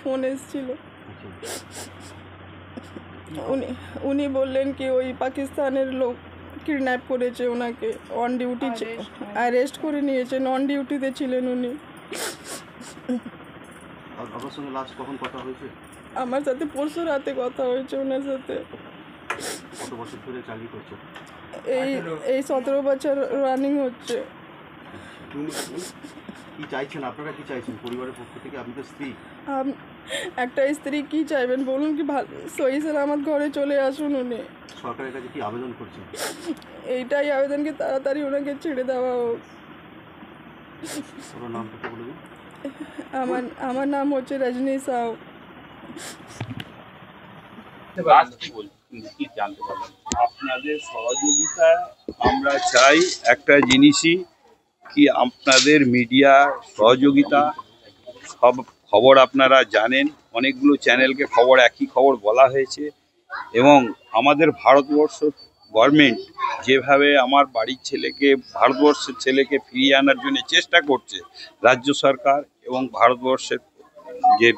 Phone এসেছিল। উনি বললেন কি ওই পাকিস্তানের লোক কিডন্যাপ করেছে ওনাকে, অন ডিউটি অ্যারেস্ট করে নিয়েছেন, অন ডিউটিতে ছিলেন উনি। আপনার সঙ্গে লাস্ট কখন কথা হয়েছে? আমার সাথে পরশু রাতে কথা হয়েছে ওনার সাথে। কত বছর ধরে চাকরি করছেন? এই 17 বছর রানিং হচ্ছে। কি চাইছেন আপনারা, কি চাইছেন পরিবারের পক্ষ থেকে? আপনি তো স্ত্রী। একটা স্ত্রী কি চাইবেন বলুন, কি সহি সালামত ঘরে চলে আসুন উনি। সরকারের কাছে কি আবেদন করছেন? এইটাই আবেদন কি তাড়াতাড়ি ওনাকে ছেড়ে দেওয়া হোক। ওনার নামটা বলে দিন। আমার নাম হচ্ছে রজনী সাউ। আপনাদের সহযোগিতা আমরা চাই। একটা জিনিসই কি, আপনাদের মিডিয়া সহযোগিতা, সব খবর আপনারা জানেন, অনেকগুলো চ্যানেলকে খবর একই খবর বলা হয়েছে, এবং আমাদের ভারতবর্ষ গভর্নমেন্ট যেভাবে আমার বাড়ির ছেলেকে, ভারতবর্ষের ছেলেকে ফিরিয়ে আনার জন্য চেষ্টা করছে, রাজ্য সরকার এবং ভারতবর্ষের যে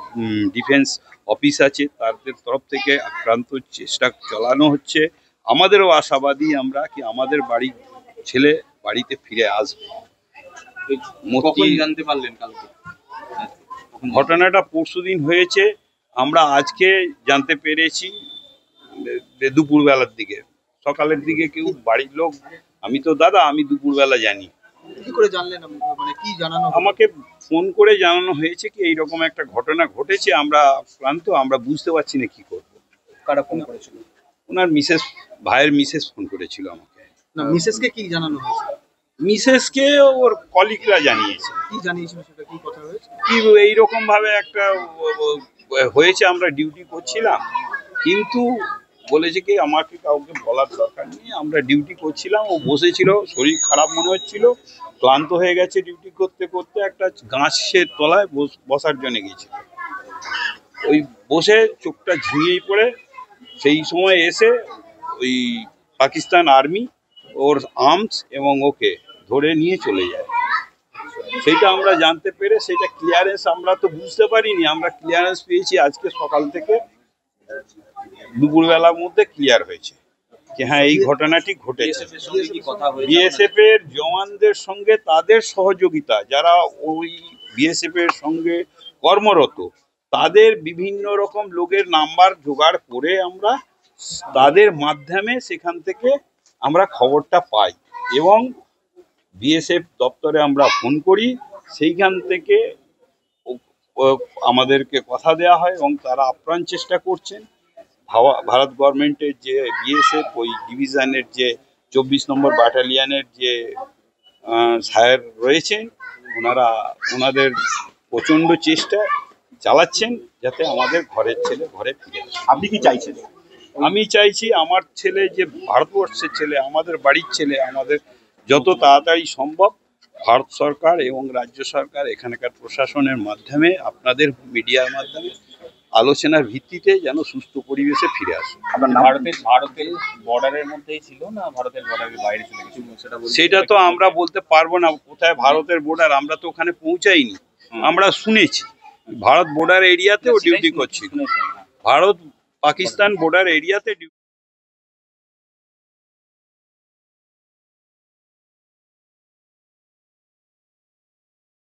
ডিফেন্স অফিস আছে তাদের তরফ থেকে আক্রান্ত চেষ্টা চালানো হচ্ছে। আমাদেরও আশাবাদী আমরা কি আমাদের বাড়ির ছেলে বাড়িতে ফিরে আসবে। জানতে পারলেন কালকে? ঘটনাটা পরশুদিন হয়েছে, আমরা আজকে জানতে পেরেছি দুপুরবেলার দিকে। সকালের দিকে কেউ বাড়ির লোক, আমি তো দাদা, আমি দুপুরবেলা জানি। কি করে জানলেন? মানে কি জানানো? আমাকে ফোন করে জানানো হয়েছে কি এইরকম একটা ঘটনা ঘটেছে, আমরা ক্লান্ত, আমরা বুঝতে পারছি না কি করব। কারা ফোন করেছিল? ওনার মিসেস, ভাইয়ের মিসেস ফোন করেছিল আমাকে। না, মিসেসকে কি জানানো হয়েছে? মিসেসকে ওর কলিগরা জানিয়েছে। কি জানিয়েছিল সেটা, কি কথা হয়েছে? কি এইরকম ভাবে একটা হয়েছে, আমরা ডিউটি করছিলাম, কিন্তু বলেছে কি আমাকে কাউকে বলার দরকার নেই, আমরা ডিউটি করছিলাম। ও বসেছিল, শরীর খারাপ মনে হচ্ছিল, ক্লান্ত হয়ে গেছে ডিউটি করতে করতে, একটা গাছের তলায় বসার জন্য গেছিল। ওই বসে চোখটা ঝিমিয়ে পড়ে, সেই সময় এসে ওই পাকিস্তান আর্মি ওর আর্মস এবং ওকে ধরে নিয়ে চলে যায়। সেইটা আমরা জানতে পেরে, সেইটা ক্লিয়ারেন্স আমরা তো বুঝতে পারিনি, আমরা ক্লিয়ারেন্স পেয়েছি আজকে সকাল থেকে, দুপুরবেলার মধ্যে ক্লিয়ার হয়েছে যে হ্যাঁ এই ঘটনাটি ঘটেছে। বিএসএফ এর জওয়ানদের সঙ্গে তাদের সহযোগিতা, যারা ওই বিএসএফ এর সঙ্গে কর্মরত, তাদের বিভিন্ন রকম লোকের নাম্বার জোগাড় করে আমরা তাদের মাধ্যমে সেখান থেকে আমরা খবরটা পাই, এবং বিএসএফ দপ্তরে আমরা ফোন করি, সেইখান থেকে আমাদেরকে কথা দেওয়া হয় এবং তারা আপ্রাণ চেষ্টা করছেন। ভারত গভর্নমেন্টের যে বিএসএফ ওই ডিভিশনের যে 24 নম্বর ব্যাটালিয়নের যে স্যার রয়েছেন, ওনাদের প্রচণ্ড চেষ্টা চালাচ্ছেন যাতে আমাদের ঘরের ছেলে ঘরে ফিরে আসে। আপনি কি চাইছেন? আমি চাইছি আমার ছেলে, যে ভারতবর্ষের ছেলে, আমাদের বাড়ির ছেলে, আমাদের যত তাড়াতাড়ি সম্ভব ভারত সরকার এবং রাজ্য সরকার, এখানকার প্রশাসনের মাধ্যমে, আপনাদের মিডিয়ার মাধ্যমে আলোচনার ভিত্তিতে যেন সুস্থ পরিবেশে ফিরে আসে। ভারতের বর্ডারের মধ্যেই ছিল না ভারতের বর্ডারের বাইরে চলে গেছিল সেটা তো আমরা বলতে পারবো না কোথায় ভারতের বর্ডার, আমরা তো ওখানে পৌঁছাইনি। আমরা শুনেছি ভারত বর্ডার এরিয়াতেও ডিউটি করছিল, ভারত পাকিস্তান বর্ডার এরিয়াতে